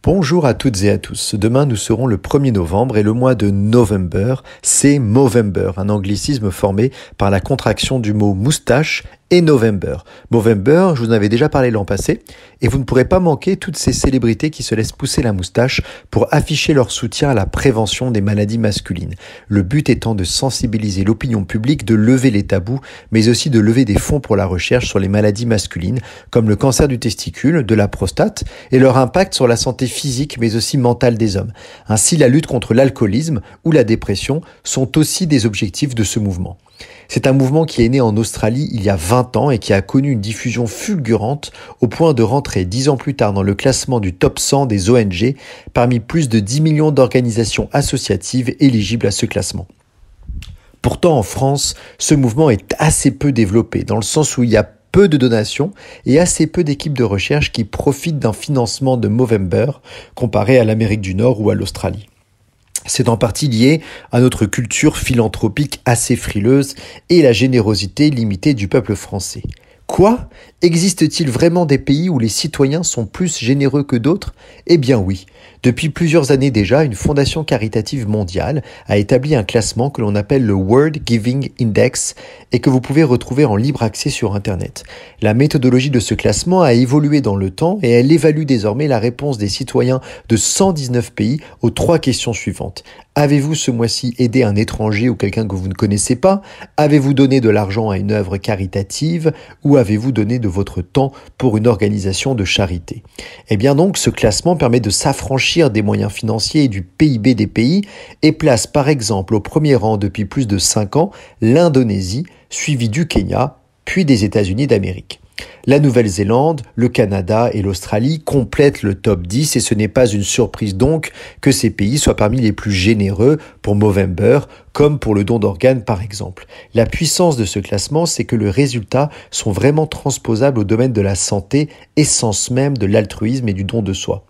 Bonjour à toutes et à tous. Demain, nous serons le 1er novembre et le mois de November, c'est Movember, un anglicisme formé par la contraction du mot moustache et November. Movember, je vous en avais déjà parlé l'an passé, et vous ne pourrez pas manquer toutes ces célébrités qui se laissent pousser la moustache pour afficher leur soutien à la prévention des maladies masculines. Le but étant de sensibiliser l'opinion publique, de lever les tabous, mais aussi de lever des fonds pour la recherche sur les maladies masculines, comme le cancer du testicule, de la prostate, et leur impact sur la santé physique mais aussi mentale des hommes. Ainsi, la lutte contre l'alcoolisme ou la dépression sont aussi des objectifs de ce mouvement. C'est un mouvement qui est né en Australie il y a 20 ans et qui a connu une diffusion fulgurante au point de rentrer 10 ans plus tard dans le classement du top 100 des ONG parmi plus de 10 millions d'organisations associatives éligibles à ce classement. Pourtant, en France, ce mouvement est assez peu développé dans le sens où il y a peu de donations et assez peu d'équipes de recherche qui profitent d'un financement de Movember comparé à l'Amérique du Nord ou à l'Australie. C'est en partie lié à notre culture philanthropique assez frileuse et la générosité limitée du peuple français. Quoi ? Existe-t-il vraiment des pays où les citoyens sont plus généreux que d'autres ? Eh bien oui. Depuis plusieurs années déjà, une fondation caritative mondiale a établi un classement que l'on appelle le World Giving Index et que vous pouvez retrouver en libre accès sur Internet. La méthodologie de ce classement a évolué dans le temps et elle évalue désormais la réponse des citoyens de 119 pays aux 3 questions suivantes. Avez-vous ce mois-ci aidé un étranger ou quelqu'un que vous ne connaissez pas ? Avez-vous donné de l'argent à une œuvre caritative ? Ou avez-vous donné de votre temps pour une organisation de charité ? Eh bien donc, ce classement permet de s'affranchir des moyens financiers et du PIB des pays et place par exemple au premier rang depuis plus de 5 ans l'Indonésie, suivi du Kenya, puis des États-Unis d'Amérique. La Nouvelle-Zélande, le Canada et l'Australie complètent le top 10 et ce n'est pas une surprise donc que ces pays soient parmi les plus généreux pour Movember, comme pour le don d'organes par exemple. La puissance de ce classement, c'est que les résultats sont vraiment transposables au domaine de la santé, essence même de l'altruisme et du don de soi.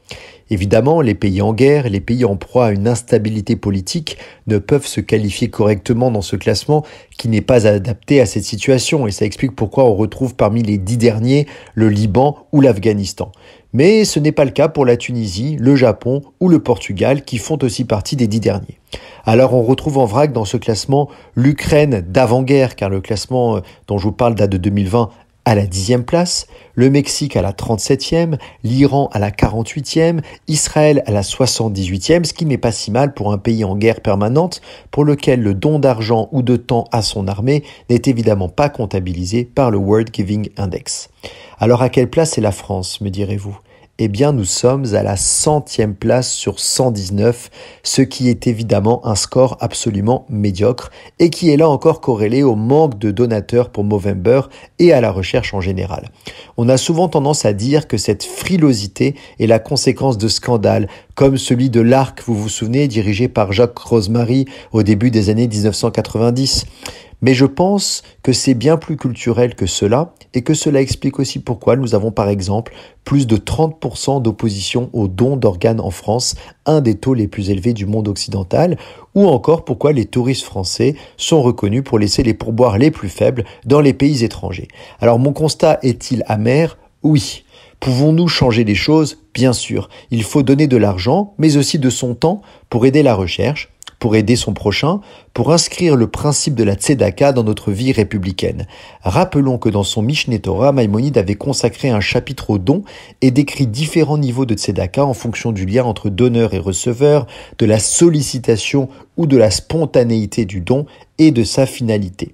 Évidemment, les pays en guerre, les pays en proie à une instabilité politique ne peuvent se qualifier correctement dans ce classement qui n'est pas adapté à cette situation et ça explique pourquoi on retrouve parmi les 10 derniers le Liban ou l'Afghanistan. Mais ce n'est pas le cas pour la Tunisie, le Japon ou le Portugal qui font aussi partie des 10 derniers. Alors on retrouve en vrac dans ce classement l'Ukraine d'avant-guerre car le classement dont je vous parle date de 2020 à la 10e place, le Mexique à la 37e, l'Iran à la 48e, Israël à la 78e, ce qui n'est pas si mal pour un pays en guerre permanente pour lequel le don d'argent ou de temps à son armée n'est évidemment pas comptabilisé par le World Giving Index. Alors à quelle place est la France, me direz-vous ? Eh bien, nous sommes à la 100e place sur 119, ce qui est évidemment un score absolument médiocre et qui est là encore corrélé au manque de donateurs pour Movember et à la recherche en général. On a souvent tendance à dire que cette frilosité est la conséquence de scandales, comme celui de l'Arc, vous vous souvenez, dirigé par Jacques Rosemary au début des années 1990. Mais je pense que c'est bien plus culturel que cela et que cela explique aussi pourquoi nous avons par exemple plus de 30% d'opposition au don d'organes en France, un des taux les plus élevés du monde occidental, ou encore pourquoi les touristes français sont reconnus pour laisser les pourboires les plus faibles dans les pays étrangers. Alors mon constat est-il amer ? Oui. Pouvons-nous changer les choses ? Bien sûr. Il faut donner de l'argent, mais aussi de son temps pour aider la recherche, pour aider son prochain, pour inscrire le principe de la tzedaka dans notre vie républicaine. Rappelons que dans son Mishneh Torah, Maïmonide avait consacré un chapitre au don et décrit différents niveaux de tzedaka en fonction du lien entre donneur et receveur, de la sollicitation ou de la spontanéité du don et de sa finalité.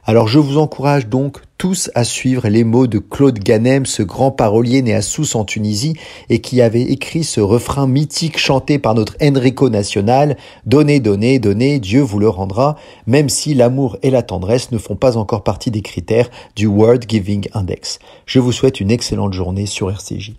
Alors je vous encourage donc tous à suivre les mots de Claude Ganem, ce grand parolier né à Sousse en Tunisie et qui avait écrit ce refrain mythique chanté par notre Enrico National « Donnez, donnez, donnez, Dieu vous le rendra », même si l'amour et la tendresse ne font pas encore partie des critères du World Giving Index. Je vous souhaite une excellente journée sur RCJ.